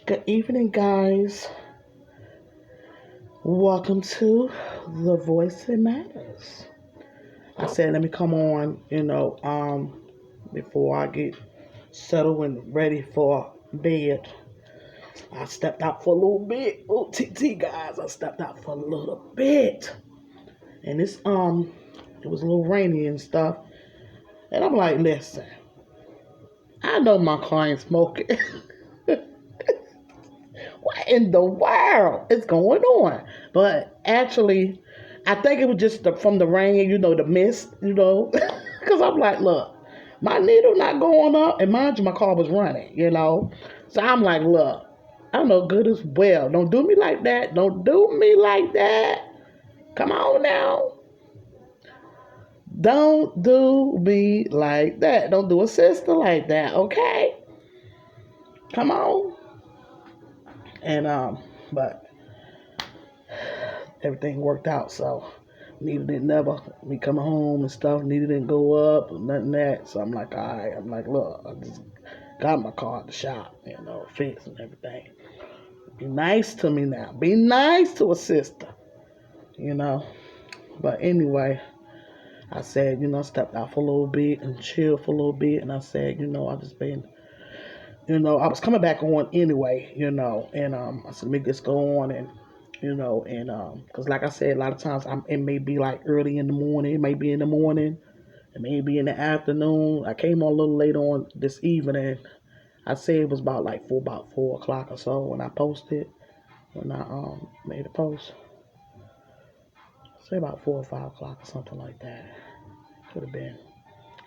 Good evening, guys. Welcome to The Voice That Matters. I said, let me come on, before I get settled and ready for bed. I stepped out for a little bit. Oh, TT guys, I stepped out for a little bit. And it was a little rainy and stuff. And I'm like, listen, I know my car ain't smoking. What in the world is going on? But actually, I think it was just from the rain, the mist, because I'm like, look, my needle not going up, and mind you, my car was running. So I'm like, look, I know good as well. Don't do me like that. Don't do me like that. Come on now. Don't do me like that. Don't do a sister like that, okay? Come on. And but everything worked out. So Nita didn't never me coming home and stuff. Nita didn't go up or nothing that. So I'm like, all right. I'm like, look, I just got my car at the shop, fixed and everything. Be nice to me now. Be nice to a sister. But anyway, I said, stepped out for a little bit and chilled for a little bit. And I said, I just been, I was coming back on anyway, and I said, let me just go on and because like I said, a lot of times it may be like early in the morning, it may be in the morning, it may be in the afternoon. I came on a little late on this evening. I'd say it was about 4 o'clock or so when I posted, when I made a post. I'd say about 4 or 5 o'clock or something like that. Could have been,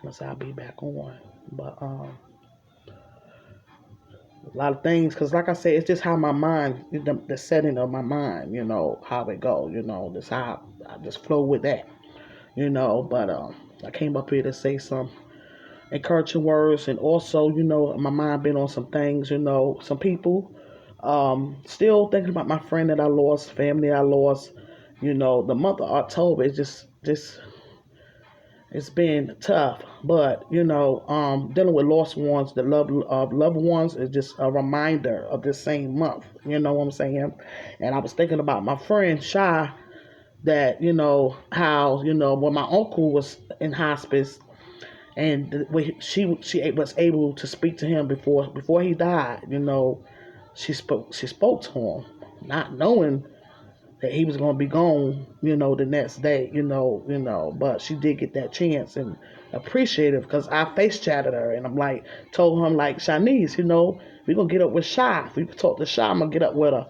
unless I'll be back on. But a lot of things, because like I said, it's just how my mind, the setting of my mind, how it go, that's how I just flow with that, but I came up here to say some encouraging words, and also, my mind been on some things, some people, still thinking about my friend that I lost, family I lost, the month of October is just it's been tough, but dealing with lost ones, the love of loved ones is just a reminder of this same month. You know what I'm saying? And I was thinking about my friend SHA, that how when my uncle was in hospice, and she was able to speak to him before he died. She spoke to him, not knowing that he was going to be gone, the next day, but she did get that chance, and appreciative, because I face chatted her, and I'm like, told him, like, Shanice, we're going to get up with Shy. If we could talk to Shy, I'm going to get up with her.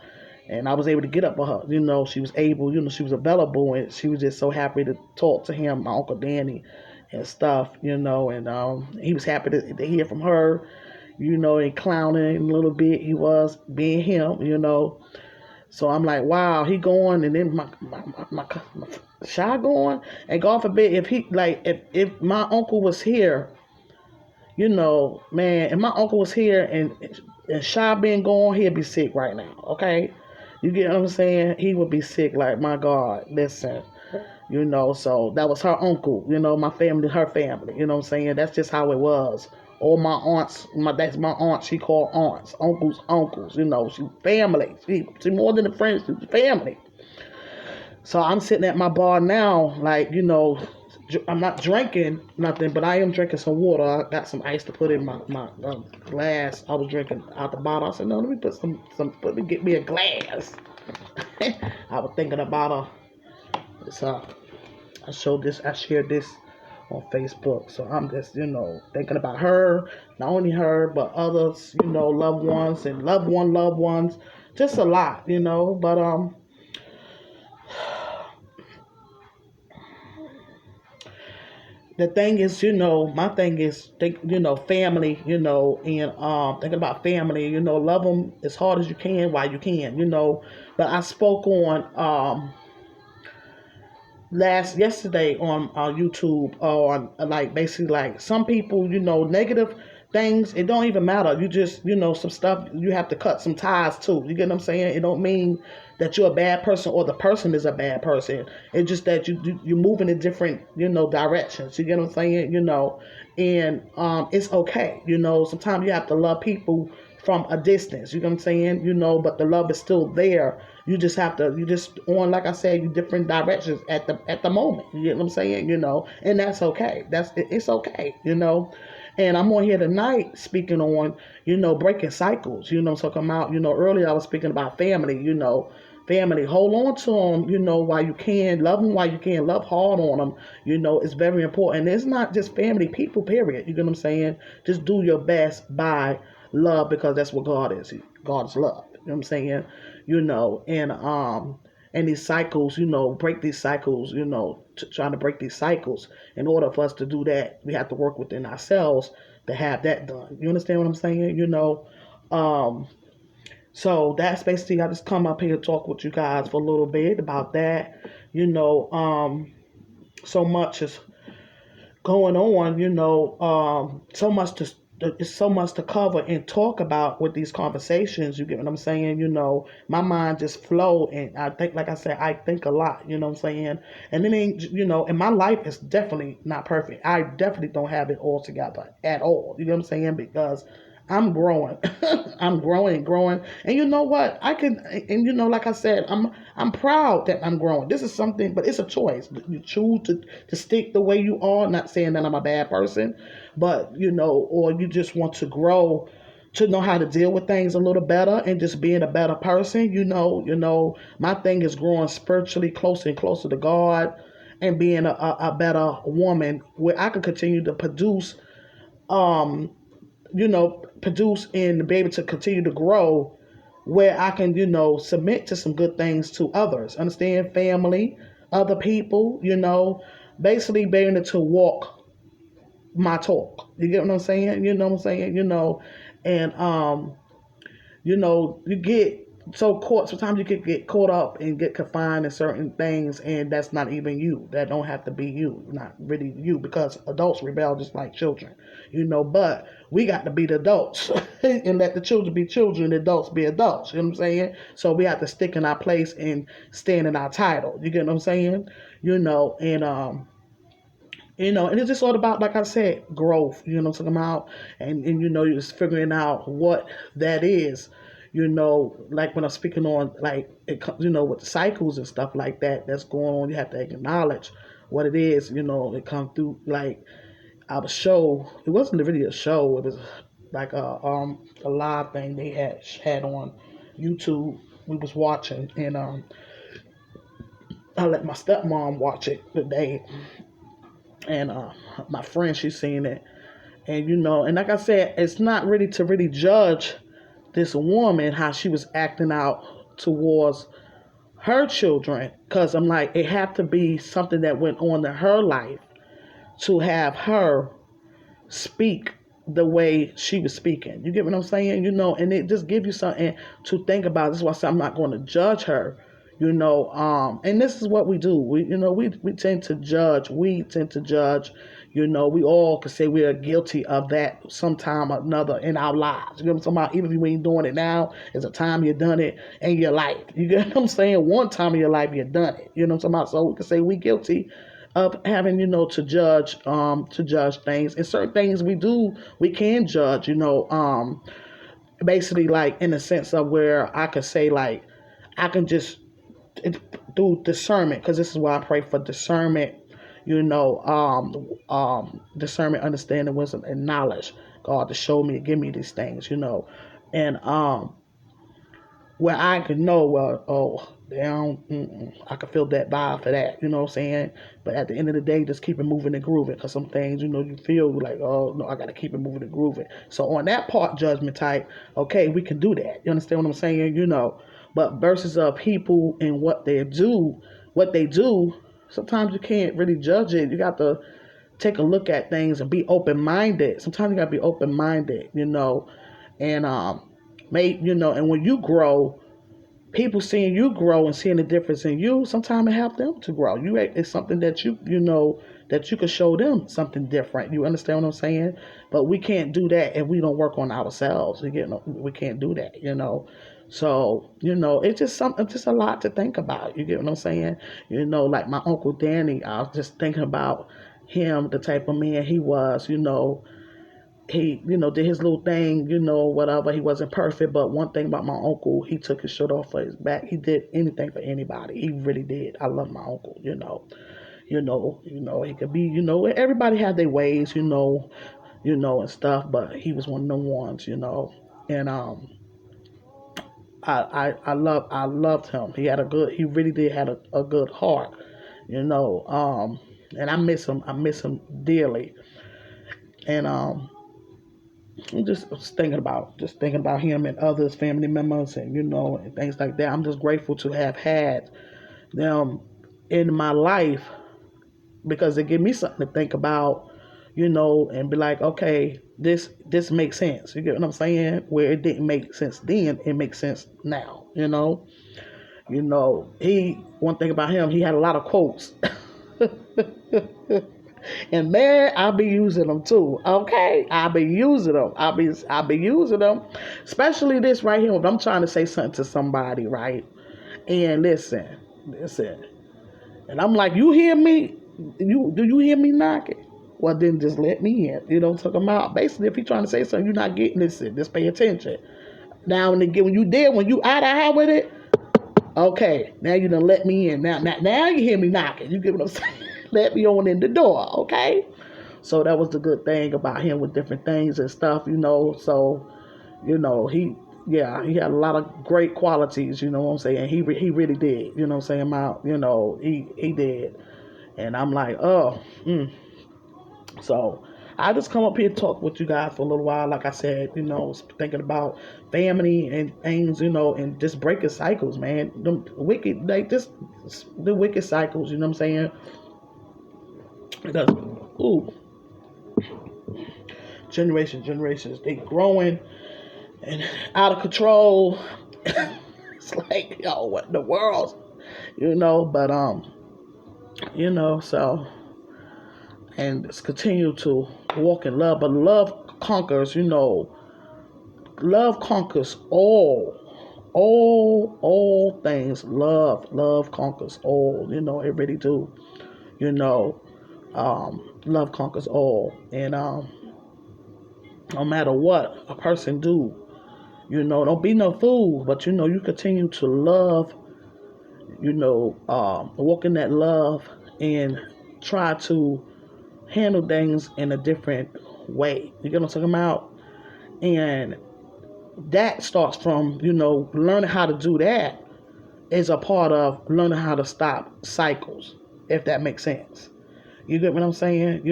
And I was able to get up with her, she was able, she was available, and she was just so happy to talk to him, my Uncle Danny, and stuff, and he was happy to hear from her, and clowning a little bit, he was being him. So I'm like, wow, he going, and then my Shy going, and God forbid if he if my uncle was here, man, if my uncle was here and Shy being gone, he'd be sick right now. Okay, you get what I'm saying? He would be sick. Like, my God, listen, So that was her uncle, my family, her family. You know what I'm saying? That's just how it was. All my aunts, that's my aunt. She called aunts, uncles. She family. She more than a friend. She's family. So I'm sitting at my bar now, like, I'm not drinking nothing, but I am drinking some water. I got some ice to put in my glass. I was drinking out the bottle. I said, no, let me put let me get me a glass. I was thinking about I shared this on Facebook. So I'm just, thinking about her, not only her, but others, loved ones and loved ones, just a lot, but the thing is, my thing is, family, and thinking about family, love them as hard as you can while you can, but I spoke on yesterday on YouTube on like basically like some people, negative things. It don't even matter. You just some stuff you have to cut some ties too. You get what I'm saying? It don't mean that you're a bad person or the person is a bad person. It's just that you're moving in different directions. You get what I'm saying? And it's okay. Sometimes you have to love people from a distance. You know what I'm saying? But the love is still there. You just on, like I said, you different directions at the moment. You get what I'm saying? And that's okay. It's okay. And I'm on here tonight speaking on, breaking cycles. So come out, earlier I was speaking about family, family. Hold on to them, while you can. Love them while you can. Love hard on them. It's very important. It's not just family, people, period. You get what I'm saying? Just do your best by love, because that's what God is. God is love. You know what I'm saying? And these cycles, break these cycles, trying to break these cycles. In order for us to do that, we have to work within ourselves to have that done. You understand what I'm saying? Um, so that's basically, I just come up here to talk with you guys for a little bit about that. So much is going on, so much to it's so much to cover and talk about with these conversations. You get what I'm saying? My mind just flow, and I think, like I said, I think a lot. You know what I'm saying? And it ain't, and my life is definitely not perfect. I definitely don't have it all together at all. You know what I'm saying? Because I'm growing. I'm growing and growing. And you know what? I can, and like I said, I'm proud that I'm growing. This is something, but it's a choice. You choose to stick the way you are. Not saying that I'm a bad person, but or you just want to grow to know how to deal with things a little better and just being a better person. My thing is growing spiritually closer and closer to God, and being a better woman where I can continue to um produce and be able to continue to grow, where I can, submit to some good things to others. Understand? Family, other people, basically being able to walk my talk. You get what I'm saying? You know what I'm saying? And you get so caught. Sometimes you can get caught up and get confined in certain things, and that's not even you. That don't have to be you. Not really you, because adults rebel just like children. But we got to be the adults and let the children be children, the adults be adults. You know what I'm saying? So we have to stick in our place and stand in our title. You get what I'm saying? And it's just all about, like I said, growth. What I'm talking about, and you're just figuring out what that is. Like when I'm speaking on, like with the cycles and stuff like that that's going on, you have to acknowledge what it is. It come through like our show. It wasn't really a show. It was like a live thing they had on YouTube. We was watching, and I let my stepmom watch it today, and my friend, she's seen it. And and like I said, it's not really to really judge this woman, how she was acting out towards her children, because I'm like, it had to be something that went on in her life to have her speak the way she was speaking. You get what I'm saying? And it just gives you something to think about. This is why I say I'm not going to judge her. And this is what we do. We tend to judge. We tend to judge. We all could say we are guilty of that sometime or another in our lives. You know what I'm talking about? Even if you ain't doing it now, it's a time you've done it in your life. You get what I'm saying? One time in your life you've done it. You know what I'm talking about? So we can say we guilty of having, to judge things. And certain things we can judge, basically, like in the sense of where I could say, like, I can just do discernment, because this is why I pray for discernment, discernment, understanding, wisdom, and knowledge. God to show me, give me these things, and where I could know, well, oh, down, I could feel that vibe for that, you know what I'm saying? But at the end of the day, just keep it moving and grooving, because some things, you feel like, oh, no, I got to keep it moving and grooving. So on that part, judgment type, okay, we can do that. You understand what I'm saying? But versus people and what they do, sometimes you can't really judge it. You got to take a look at things and be open-minded. Sometimes you got to be open-minded, and and when you grow, people seeing you grow and seeing the difference in you, sometimes it helps them to grow. It's something that that you could show them something different. You understand what I'm saying? But we can't do that if we don't work on ourselves. We can't do that. So it's just something, just a lot to think about. You get what I'm saying? Like my Uncle Danny, I was just thinking about him, the type of man he was. he, did his little thing, whatever. He wasn't perfect, but one thing about my uncle, he took his shirt off for his back. He did anything for anybody. He really did. I love my uncle. He could be, everybody had their ways, and stuff, but he was one of them ones. And I loved him. He really did had a good heart, and I miss him. I miss him dearly. And I'm just thinking about him and others, family members, and and things like that. I'm just grateful to have had them in my life because they give me something to think about, and be like, okay, this makes sense. You get what I'm saying? Where it didn't make sense then, it makes sense now. He one thing about him, he had a lot of quotes. And man, I'll be using them too. Okay, I'll be using them. I'll be using them, especially this right here. If I'm trying to say something to somebody, right? And listen, and I'm like, you hear me? Do you hear me knocking? Well, then just let me in. Talk about basically if you're trying to say something, you're not getting this. Just pay attention. Now, when you did, when you out of eye with it, okay, now you done let me in. Now you hear me knocking. You get what I'm saying? Let me on in the door, okay? So that was the good thing about him with different things and stuff. So, he had a lot of great qualities, you know what I'm saying? He really did, you know what I'm saying? He did. And I'm like, oh, So I just come up here to talk with you guys for a little while. Like I said, thinking about family and things, and just breaking cycles, man. The wicked cycles, you know what I'm saying? Because, ooh, generations, they growing and out of control. It's like, yo, what in the world? But so and just continue to walk in love. But conquers, love conquers all things. Love conquers all. It really do. You know, love conquers all, and no matter what a person do, don't be no fool. But you continue to love. Walk in that love and try to handle things in a different way. You get what I'm talking about? And that starts from, learning how to do that is a part of learning how to stop cycles, if that makes sense. You get what I'm saying?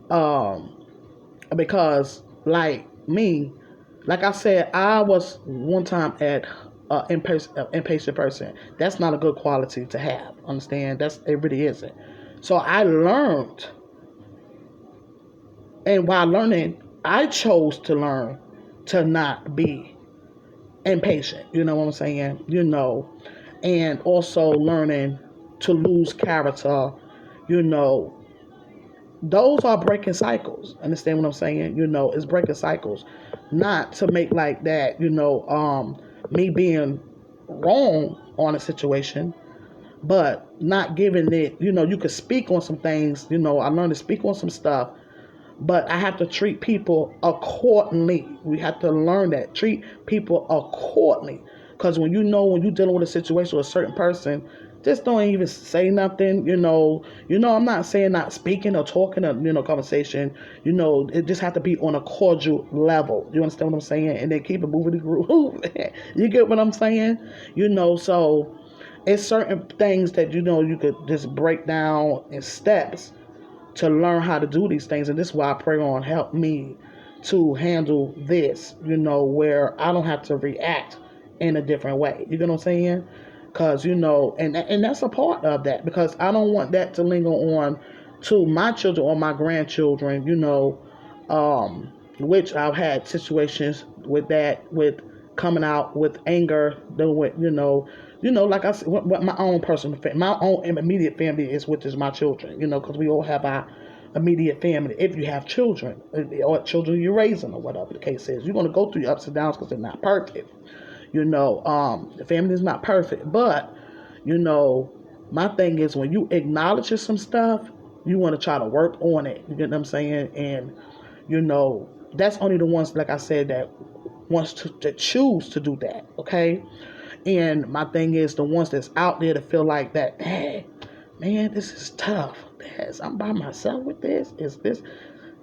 Um, because like me, like I said, I was one time at impatient person. That's not a good quality to have. Understand? It really isn't. So I learned, and while learning, I chose to learn to not be impatient. You know what I'm saying? And also learning to lose character. You know, those are breaking cycles. Understand what I'm saying? It's breaking cycles. Not to make like that, me being wrong on a situation, but not giving it, you could speak on some things. I learned to speak on some stuff, but I have to treat people accordingly. We have to learn that. Treat people accordingly. Because when you're dealing with a situation with a certain person, just don't even say nothing. I'm not saying not speaking or talking or, conversation. It just have to be on a cordial level. You understand what I'm saying? And then keep it moving the groove. You get what I'm saying? So it's certain things that, you could just break down in steps to learn how to do these things. And this is why I pray on help me to handle this, where I don't have to react in a different way. You get what I'm saying? Because, and that's a part of that, because I don't want that to linger on to my children or my grandchildren, which I've had situations with that, with coming out with anger, like I said, what my own personal family, my own immediate family is, which is my children, because we all have our immediate family. If you have children, or children you're raising, or whatever the case is, you're going to go through your ups and downs because they're not perfect. The family is not perfect, but, my thing is when you acknowledge some stuff, you want to try to work on it. You get what I'm saying? And, That's only the ones, like I said, that wants to choose to do that, okay? And my thing is the ones that's out there to feel like that, hey, man, this is tough. I'm by myself with this. Is this,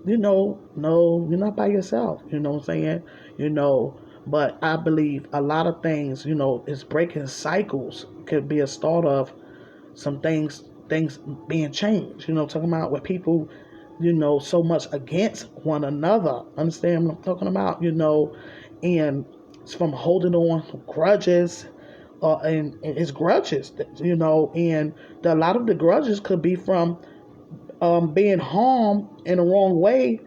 no, you're not by yourself. You know what I'm saying? You know, but I believe a lot of things, is breaking cycles could be a start of some things being changed. Talking about where people, so much against one another. Understand what I'm talking about? And it's from holding on to grudges, and it's grudges, and a lot of the grudges could be from being harmed in the wrong way,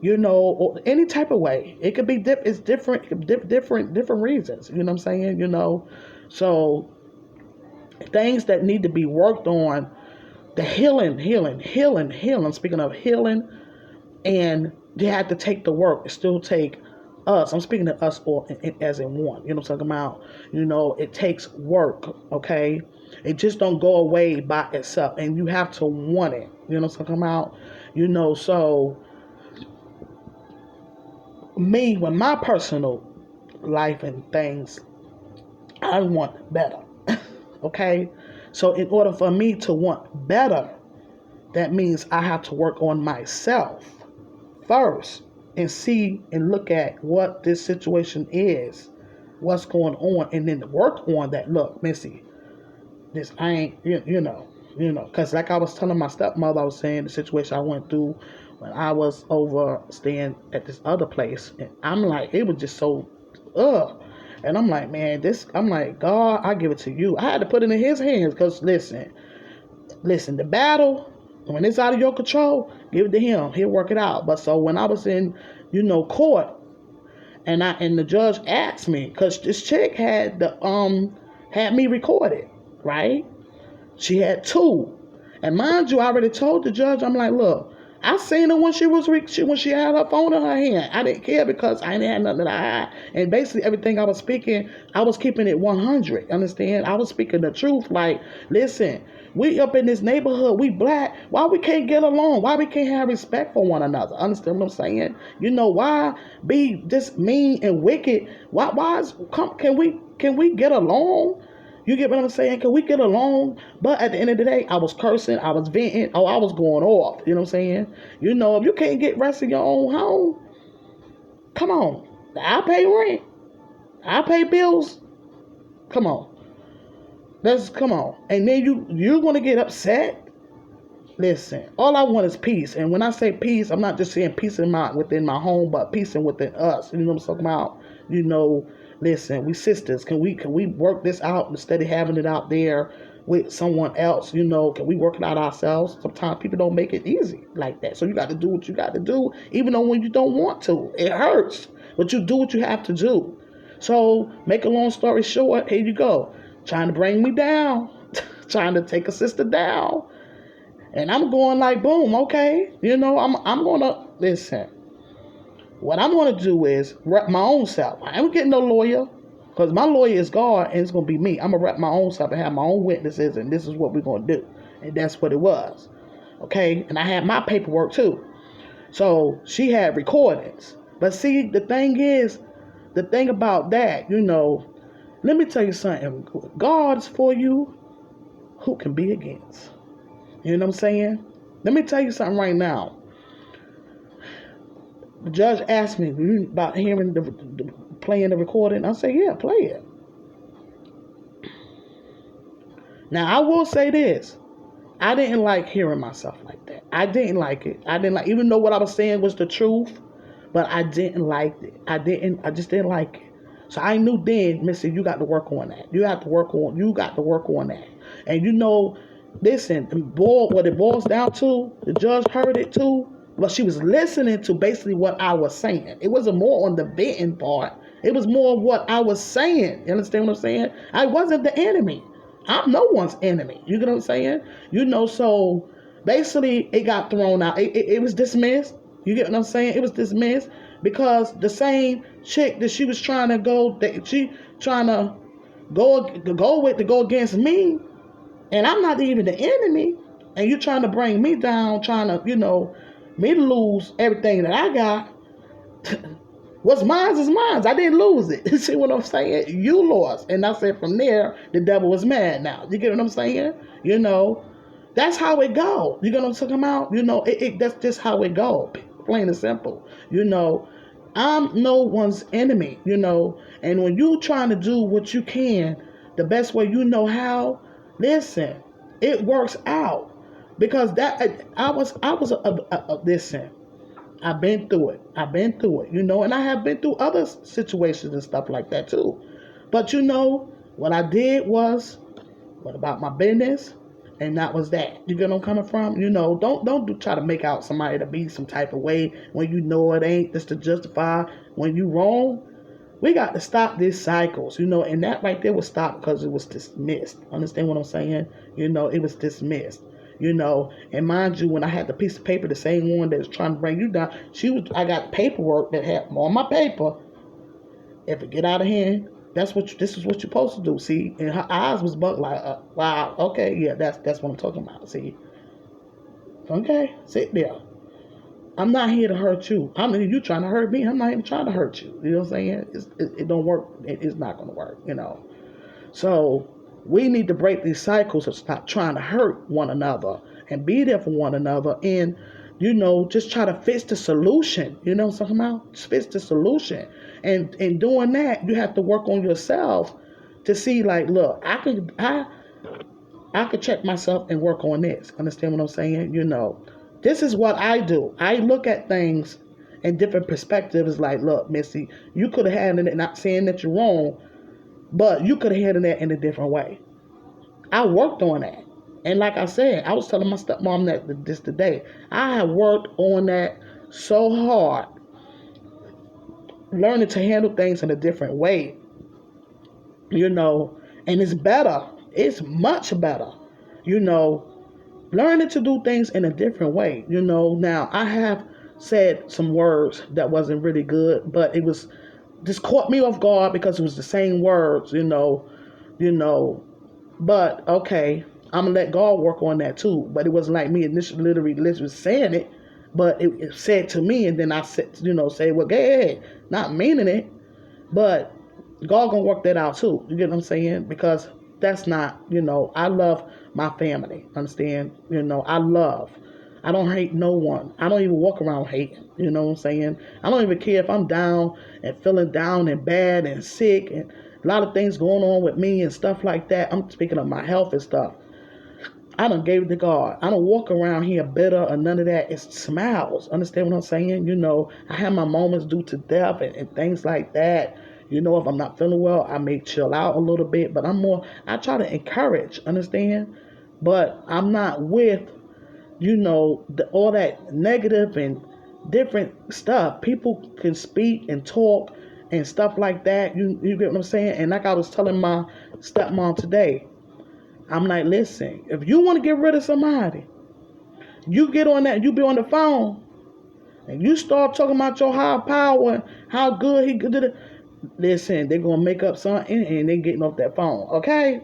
or any type of way. It could be it's different, different reasons. You know what I'm saying? So things that need to be worked on, the healing. Speaking of healing, and they had to take the work. It still take us. I'm speaking to us all as in one. You know what I'm talking about? It takes work. Okay, it just don't go away by itself, and you have to want it. You know what I'm talking about? So me, with my personal life and things, I want better. Okay, so in order for me to want better, that means I have to work on myself first and see and look at what this situation is, what's going on, and then work on that. Look, Missy, this I ain't, because like I was telling my stepmother, I was saying the situation I went through when I was over staying at this other place, and I'm like, it was just so, and I'm like, man, I'm like, God, I give it to you. I had to put it in His hands, because listen, the battle, when it's out of your control, give it to Him. He'll work it out. But so when I was in, court, and the judge asked me, because this chick had me recorded, right? She had two, and mind you, I already told the judge, I'm like, look, I seen her when when she had her phone in her hand. I didn't care, because I didn't have nothing to hide. And basically everything I was speaking, I was keeping it 100. Understand? I was speaking the truth. Like, listen, we up in this neighborhood, we black. Why we can't get along? Why we can't have respect for one another? Understand what I'm saying? Why be this mean and wicked? Can we get along? You get what I'm saying? Can we get along? But at the end of the day, I was cursing, I was venting, I was going off. You know what I'm saying? If you can't get rest in your own home, come on. I pay rent. I pay bills. Come on. Come on. And then you're gonna get upset. Listen, all I want is peace. And when I say peace, I'm not just saying peace within my home, but peace within us. You know what I'm talking about? Listen, we sisters. Can we work this out instead of having it out there with someone else? Can we work it out ourselves? Sometimes people don't make it easy like that. So you got to do what you got to do, even though when you don't want to. It hurts, but you do what you have to do. So make a long story short, here you go. Trying to bring me down, trying to take a sister down. And I'm going like, boom, okay. I'm going to, listen. What I'm going to do is rep my own self. I ain't getting no lawyer, because my lawyer is God, and it's going to be me. I'm going to rep my own self and have my own witnesses, and this is what we're going to do. And that's what it was. Okay? And I had my paperwork too. So she had recordings. But see, the thing about that, let me tell you something. God is for you, who can be against? You know what I'm saying? Let me tell you something right now. The judge asked me about hearing playing the recording. I said, yeah, play it. Now, I will say this. I didn't like hearing myself like that. I didn't like it. Even though what I was saying was the truth, but I didn't like it. I just didn't like it. So I knew then, Missy, you got to work on that. You got to work on that. And listen, what it boils down to, the judge heard it too. But she was listening to basically what I was saying. It wasn't more on the venting part. It was more what I was saying. You understand what I'm saying? I wasn't the enemy. I'm no one's enemy. You get what I'm saying? So basically it got thrown out. It was dismissed. You get what I'm saying? It was dismissed because the same chick that she was trying to go against me, and I'm not even the enemy, and you're trying to bring me down, trying to, Me to lose everything that I got. What's mine is mine. I didn't lose it. See what I'm saying? You lost. And I said from there, the devil was mad now. You get what I'm saying? You know, that's how it go. You get what I'm talking about? You know, that's just how it go. Plain and simple. You know, I'm no one's enemy, you know. And when you trying to do what you can, the best way you know how, listen, it works out. Because that listen, I've been through it. I've been through it, you know, and I have been through other situations and stuff like that too. But you know, what I did was went about my business, and that was that. You get where I'm coming from? You know, try to make out somebody to be some type of way when you know it ain't. Just to justify when you wrong. We got to stop these cycles, you know, and that right there was stopped because it was dismissed. Understand what I'm saying? You know, it was dismissed. You know, and mind you, when I had the piece of paper, the same one that was trying to bring you down, I got paperwork that had on my paper. If it get out of hand, this is what you're supposed to do. See, and her eyes was bugged like, wow, okay, yeah, that's what I'm talking about. See, okay, sit there. I'm not here to hurt you. I mean, you trying to hurt me. I'm not even trying to hurt you. You know what I'm saying? It don't work. It's not going to work, you know. So we need to break these cycles of stop trying to hurt one another and be there for one another and, you know, just try to fix the solution. You know what I'm talking about? Just fix the solution. And in doing that, you have to work on yourself to see like, look, I could check myself and work on this. Understand what I'm saying? You know, this is what I do. I look at things in different perspectives. Like, look, Missy, you could have handled it. Not saying that you're wrong, but you could have handled that in a different way. I worked on that. And like I said, I was telling my stepmom that this today. I have worked on that so hard, learning to handle things in a different way. You know, and it's better. It's much better. You know, learning to do things in a different way. You know, now I have said some words that wasn't really good, but it was just caught me off guard because it was the same words, you know. But okay, I'm gonna let God work on that too. But it wasn't like me initially literally saying it, but it said to me, and then I said, you know, say, well, go ahead, not meaning it, but God gonna work that out too. You get what I'm saying? Because that's not, you know, I love my family. Understand? You know, I don't hate no one. I don't even walk around hating. You know what I'm saying? I don't even care if I'm down and feeling down and bad and sick and a lot of things going on with me and stuff like that. I'm speaking of my health and stuff. I done gave it to God. I don't walk around here bitter or none of that. It's smiles. Understand what I'm saying? You know, I have my moments due to death and things like that. You know, if I'm not feeling well, I may chill out a little bit, but I try to encourage, understand? But I'm not with, you know, all that negative and different stuff. People can speak and talk and stuff like that. You get what I'm saying? And like I was telling my stepmom today, I'm like, listen, if you want to get rid of somebody, you get on that, you be on the phone, and you start talking about your high power and how good he did it. Listen, they're going to make up something and they getting off that phone, okay?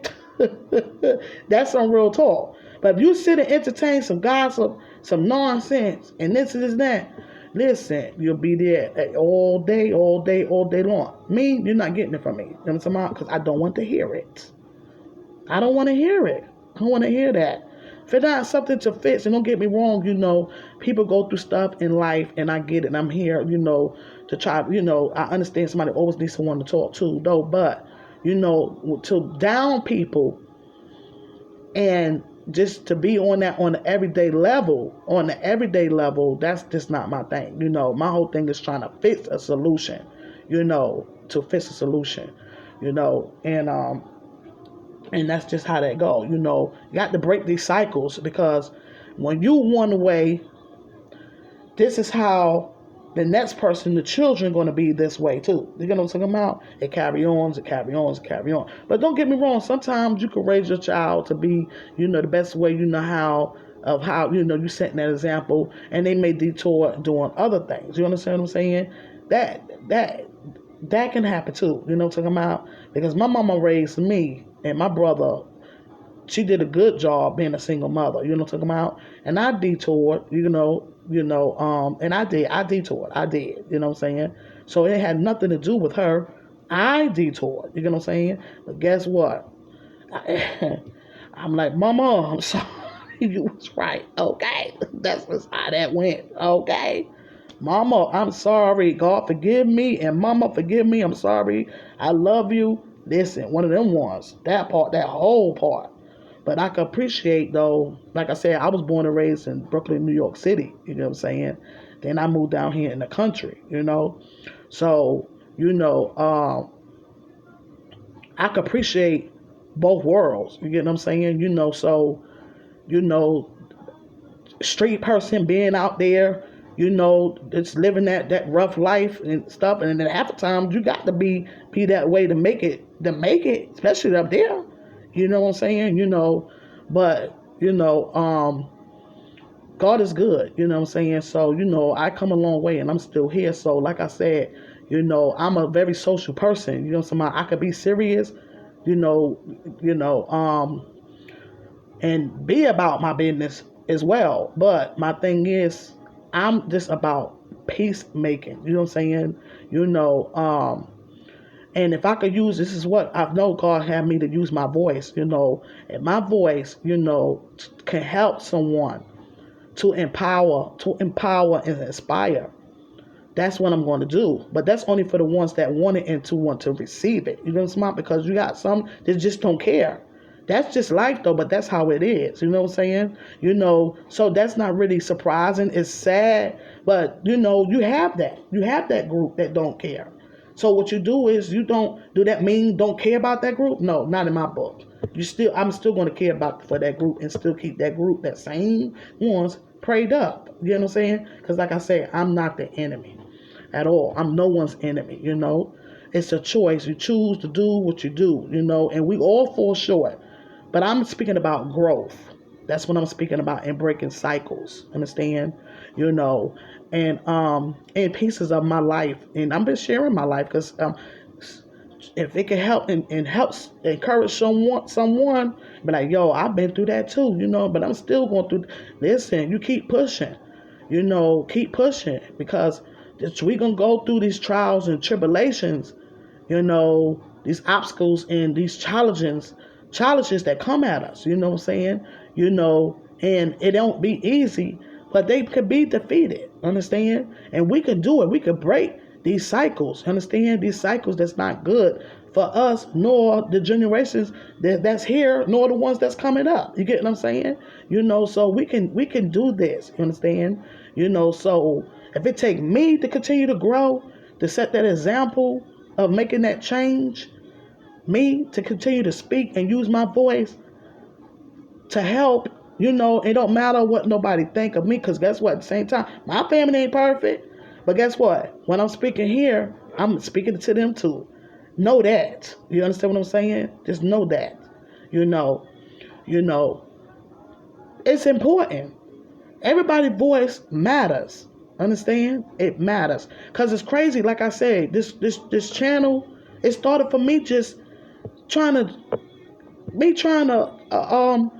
That's some real talk. But if you sit and entertain some gossip, some nonsense, and this and that, listen, you'll be there all day long. Me, you're not getting it from me. You know what I'm talking about? Because I don't want to hear it. I don't want to hear it. I don't want to hear that. If it's not something to fix, and don't get me wrong, you know, people go through stuff in life, and I get it. And I'm here, you know, to try, you know, I understand somebody always needs someone to talk to, though, but, you know, to down people and just to be on the everyday level, that's just not my thing. You know, my whole thing is trying to fix a solution, you know, you know, and that's just how that go. You know, you got to break these cycles because when you one way, this is how the next person, the children, going to be this way too. You know what I'm talking about? It carry on. But don't get me wrong. Sometimes you can raise your child to be, you know, the best way you know how, you know, you setting that example, and they may detour doing other things. You understand what I'm saying? That can happen too. You know what I'm talking about? Because my mama raised me and my brother. She did a good job being a single mother. You know what I'm talking about? And I detoured, you know, And I detoured. I did, you know what I'm saying? So it had nothing to do with her. I detoured, you know what I'm saying? But guess what? I'm like, Mama, I'm sorry. You was right. Okay. That's just how that went. Okay. Mama, I'm sorry. God forgive me. And Mama, forgive me. I'm sorry. I love you. Listen, one of them ones. That part, that whole part. But I can appreciate though, like I said, I was born and raised in Brooklyn, New York City, you know what I'm saying? Then I moved down here in the country, you know. So, you know, I can appreciate both worlds. You get what I'm saying? So, you know, street person being out there, just living that rough life and stuff, and then half the time you got to be that way to make it, especially up there. You know what I'm saying? But God is good, you know what I'm saying? So, I come a long way and I'm still here. So like I said, I'm a very social person. Somebody I could be serious, you know, you know, and be about my business as well. But my thing is, I'm just about peacemaking. You know what I'm saying? You know, and if I could use, this is what I know God had me to use my voice. And my voice, can help someone to empower and inspire. That's what I'm going to do. But that's only for the ones that want it and to want to receive it. You know what I'm saying? Because you got some that just don't care. That's just life though, but that's how it is. You know what I'm saying? So that's not really surprising. It's sad, but you have that. You have that group that don't care. So what you do is you don't do that mean don't care about that group? No, not in my book. I'm still going to care about for that group and still keep that group, that same ones prayed up. You know what I'm saying? Because like I said, I'm not the enemy at all. I'm no one's enemy. It's a choice. You choose to do what you do, and we all fall short. But I'm speaking about growth. That's what I'm speaking about, and breaking cycles. Understand? You know, and pieces of my life, and I'm just sharing my life because if it can help and helps encourage someone, be like, yo, I've been through that too, but I'm still going through. Listen, you keep pushing, keep pushing because we gonna go through these trials and tribulations, these obstacles and these challenges that come at us. You know what I'm saying? And it don't be easy, but they could be defeated. Understand? And we can do it. We can break these cycles. Understand? These cycles that's not good for us, nor the generations that's here, nor the ones that's coming up. You get what I'm saying? So we can do this. You understand? So if it take me to continue to grow, to set that example of making that change, me to continue to speak and use my voice to help, it don't matter what nobody think of me, because guess what? At the same time, my family ain't perfect. But guess what? When I'm speaking here, I'm speaking to them too. Know that. You understand what I'm saying? Just know that. You know, you know, it's important. Everybody's voice matters. Understand? It matters. Cause it's crazy. Like I said, this channel, it started for me just trying to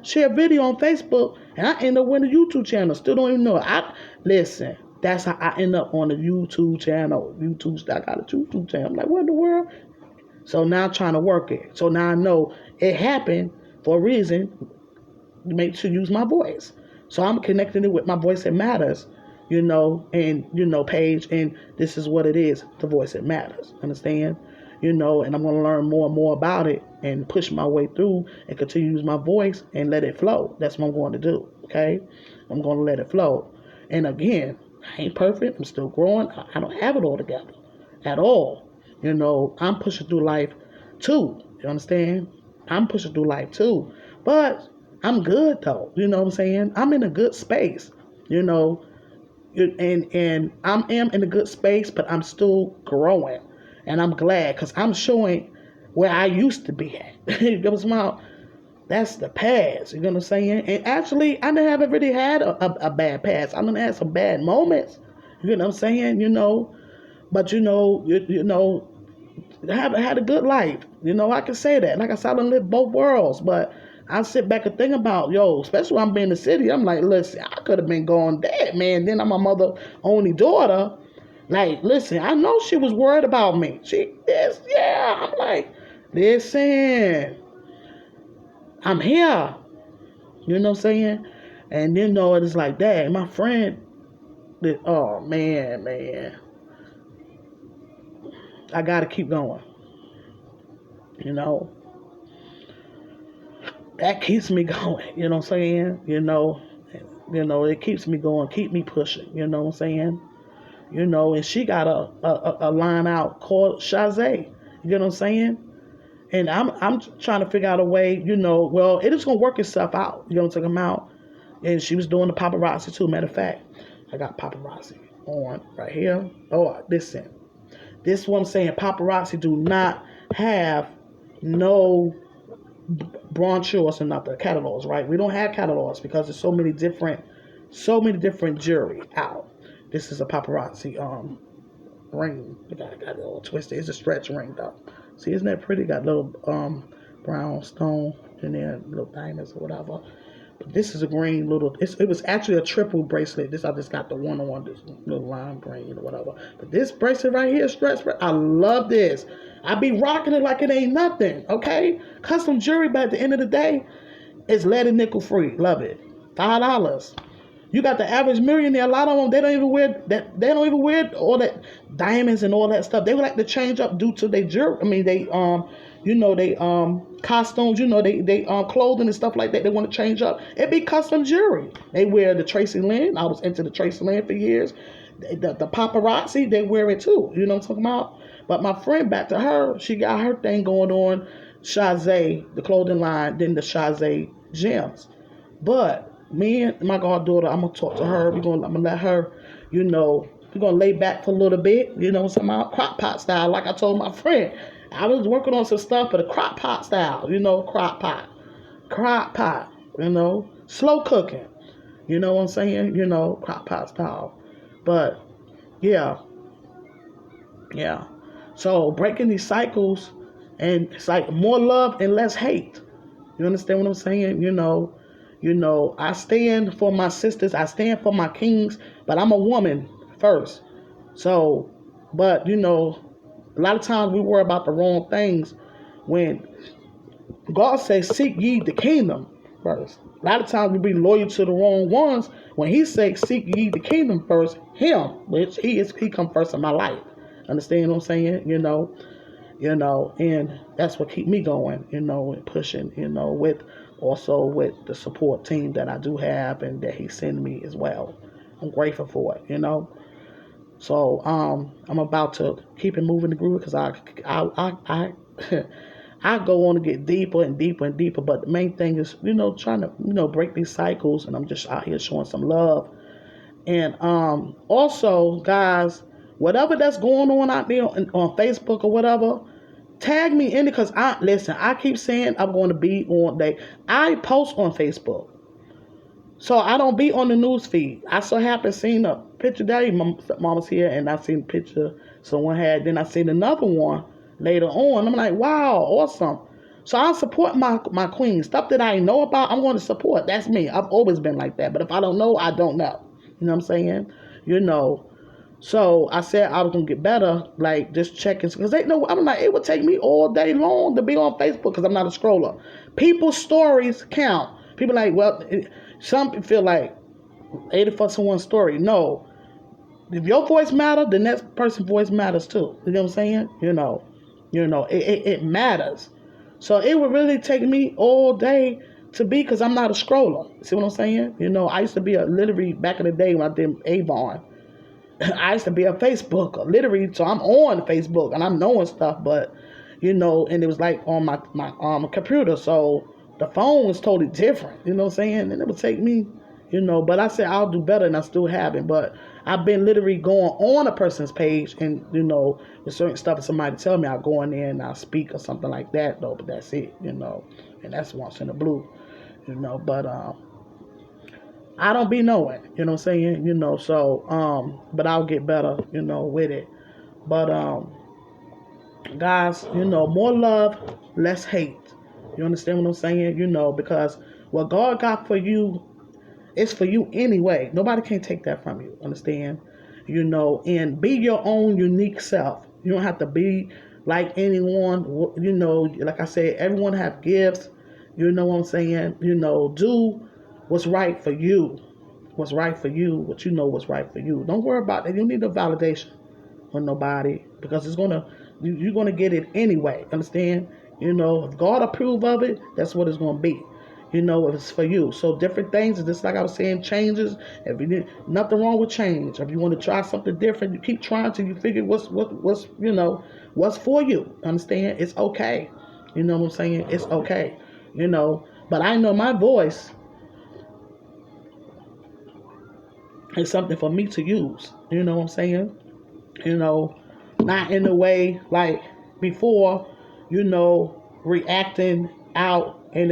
share a video on Facebook, and I end up with a YouTube channel. Still don't even know it. Listen. That's how I end up on the YouTube channel. I got a YouTube channel. I'm like, what in the world? So now I'm trying to work it. So now I know it happened for a reason. Make sure to use my voice. So I'm connecting it with my voice that matters, page. And this is what it is, the voice that matters. Understand? And I'm going to learn more and more about it and push my way through and continue to use my voice and let it flow. That's what I'm going to do. Okay? I'm going to let it flow. And again, I ain't perfect. I'm still growing. I don't have it all together at all. I'm pushing through life too. You understand? I'm pushing through life too. But I'm good though. You know what I'm saying? I'm in a good space. And I am in a good space, but I'm still growing. And I'm glad because I'm showing where I used to be at. You know what I'm saying? That's the past. You know what I'm saying? And actually, I haven't really had a bad past. I done had some bad moments. You know what I'm saying? But I haven't had a good life. I can say that. Like I said, I done lived both worlds. But I sit back and think about, especially when I'm in the city, I'm like, listen, I could have been going dead, man. Then I'm my mother only daughter. Like, listen, I know she was worried about me. I'm like, listen, I'm here. You know what I'm saying? And it's like that. My friend, oh man, I gotta keep going. You know, that keeps me going. You know what I'm saying? It keeps me going, keep me pushing. You know what I'm saying? And she got a line out called SHA. You know what I'm saying? And I'm trying to figure out a way, well, it is gonna work itself out. You know what I'm talking about? And she was doing the paparazzi too. Matter of fact, I got paparazzi on right here. Oh, listen. This is what I'm saying. Paparazzi do not have no brochures and not the catalogs, right? We don't have catalogs because there's so many different jewelry out. This is a paparazzi ring. It got it all twisted. It's a stretch ring though. See, isn't that pretty? Got little brown stone in there, little diamonds or whatever. But this is a green little. It was actually a triple bracelet. This I just got the one on one, this little lime green or whatever. But this bracelet right here, stretch. I love this. I be rocking it like it ain't nothing. Okay, custom jewelry, but at the end of the day, it's lead and nickel free. Love it. $5. You got the average millionaire. A lot of them, they don't even wear that. They don't even wear all that diamonds and all that stuff. They would like to change up due to their jewelry. I mean, they costumes. They clothing and stuff like that. They want to change up. It be custom jewelry. They wear the Tracy Lynn. I was into the Tracy Lynn for years. The paparazzi, they wear it too. You know what I'm talking about? But my friend, back to her, she got her thing going on. SHA, the clothing line, then the SHA gems. But me and my goddaughter, I'm gonna talk to her. I'm gonna let her, we're gonna lay back for a little bit. Some crock pot style. Like I told my friend, I was working on some stuff for the crock pot style. Crock pot. Slow cooking. You know what I'm saying? Crock pot style. But yeah. So breaking these cycles, and it's like more love and less hate. You understand what I'm saying? I stand for my sisters. I stand for my kings, but I'm a woman first. So, but a lot of times we worry about the wrong things when God says, seek ye the kingdom first. A lot of times we be loyal to the wrong ones when he says, seek ye the kingdom first, him, which he come first in my life. Understand what I'm saying? And that's what keep me going, and pushing, with the support team that I do have and that he sent me as well. I'm grateful for it, So I'm about to keep it moving the groove because I I go on to get deeper and deeper and deeper. But the main thing is, trying to, break these cycles, and I'm just out here showing some love. And also, guys, whatever that's going on out there on Facebook or whatever, tag me in it because I keep saying I'm going to be on I post on Facebook. So I don't be on the news feed. I so happen seen a picture that mama's here, and I seen a picture someone had. Then I seen another one later on. I'm like, wow, awesome. So I support my queen. Stuff that I know about, I'm going to support. That's me. I've always been like that. But if I don't know, I don't know. You know what I'm saying? So I said I was gonna get better, like just checking, because they know I'm like, it would take me all day long to be on Facebook because I'm not a scroller. People's stories count. People like, well, some people feel like 80 for someone's story. No, if your voice matters, the next person's voice matters too. You know what I'm saying? It matters. So it would really take me all day to be, because I'm not a scroller. See what I'm saying? I used to be literally back in the day when I did Avon. I used to be a Facebooker, literally. So I'm on Facebook and I'm knowing stuff, but and it was like on my computer. So the phone was totally different. You know what I'm saying? And it would take me, But I said I'll do better, and I still haven't. But I've been literally going on a person's page, and with certain stuff, if somebody tell me, I'll go in there and I'll speak or something like that, though. But that's it, and that's once in a blue, But I don't be knowing, you know what I'm saying? So, but I'll get better, with it. But, guys, more love, less hate. You understand what I'm saying? Because what God got for you, it's for you anyway. Nobody can take that from you. Understand? And be your own unique self. You don't have to be like anyone. Like I said, everyone have gifts. You know what I'm saying? Do what's right for you. What's right for you. What you know what's right for you. Don't worry about that. You need no validation from nobody because you're gonna get it anyway. Understand? If God approve of it, that's what it's gonna be. If it's for you. So different things, just like I was saying, changes. If you need nothing wrong with change. If you want to try something different, you keep trying till you figure what's for you. Understand? It's okay. You know what I'm saying? It's okay. But I know my voice is something for me to use. You know what I'm saying? Not in the way like before, reacting out and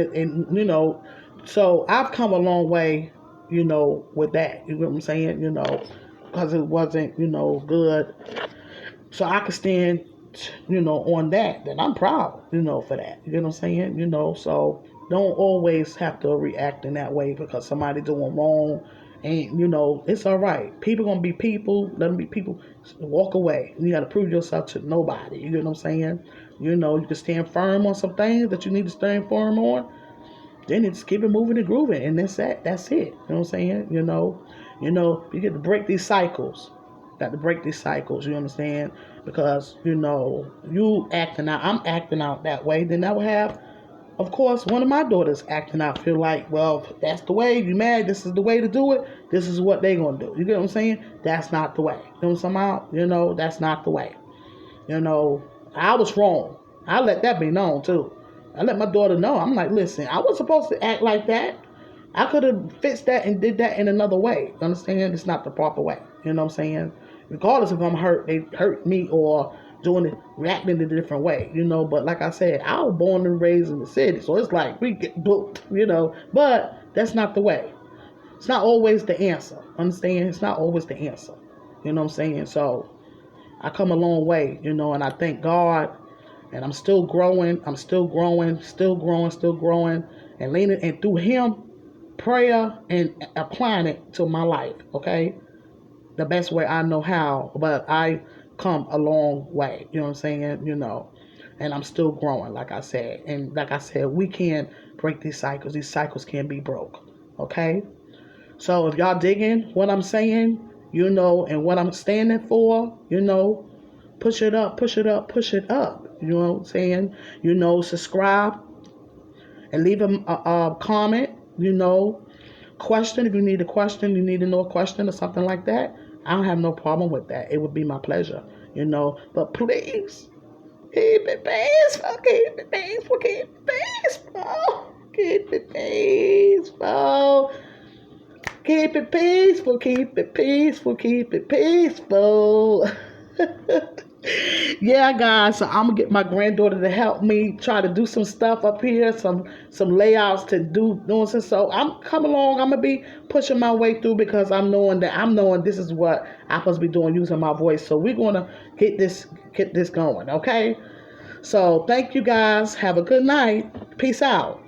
so I've come a long way, with that. You know what I'm saying? Because it wasn't, good. So I could stand, on that. Then I'm proud, for that. You know what I'm saying? So don't always have to react in that way because somebody doing wrong. And it's all right. People gonna be people. Let them be people. Walk away. You gotta prove yourself to nobody. You know what I'm saying? You can stand firm on some things that you need to stand firm on. Then it's keep it moving and grooving, and that's it. That's it. You know what I'm saying? You get to break these cycles. Got to break these cycles. You understand? Because you acting out. I'm acting out that way. Then I will have, of course, one of my daughters acting out. Feel like, well, that's the way. You mad? This is the way to do it. This is what they gonna do. You get what I'm saying? That's not the way. You know somehow. That's not the way. I was wrong. I let that be known too. I let my daughter know. I'm like, listen, I was supposed to act like that. I could have fixed that and did that in another way. You understand? It's not the proper way. You know what I'm saying? Regardless if I'm hurt, they hurt me or doing it, reacting in a different way. But like I said, I was born and raised in the city. So it's like we get booked, But that's not the way. It's not always the answer. Understand? It's not always the answer. You know what I'm saying? So I come a long way, and I thank God. And I'm still growing. I'm still growing, still growing, still growing. And leaning and through him, prayer and applying it to my life, okay? The best way I know how. But I come a long way. You know what I'm saying? And I'm still growing, like I said. And like I said, we can break these cycles. These cycles can be broke. Okay? So if y'all digging what I'm saying, and what I'm standing for, push it up, push it up, push it up. You know what I'm saying? Subscribe and leave a comment, question. If you need a question, you need to know a question or something like that. I don't have no problem with that. It would be my pleasure, But please, keep it peaceful, keep it peaceful, keep it peaceful, keep it peaceful. Keep it peaceful, keep it peaceful, keep it peaceful. Yeah, guys, so I'm gonna get my granddaughter to help me try to do some stuff up here, some layouts to doing some. So I'm coming along. I'm gonna be pushing my way through because I'm knowing this is what I'm supposed to be doing, using my voice. So we're gonna get this going, okay? So thank you guys. Have a good night. Peace out.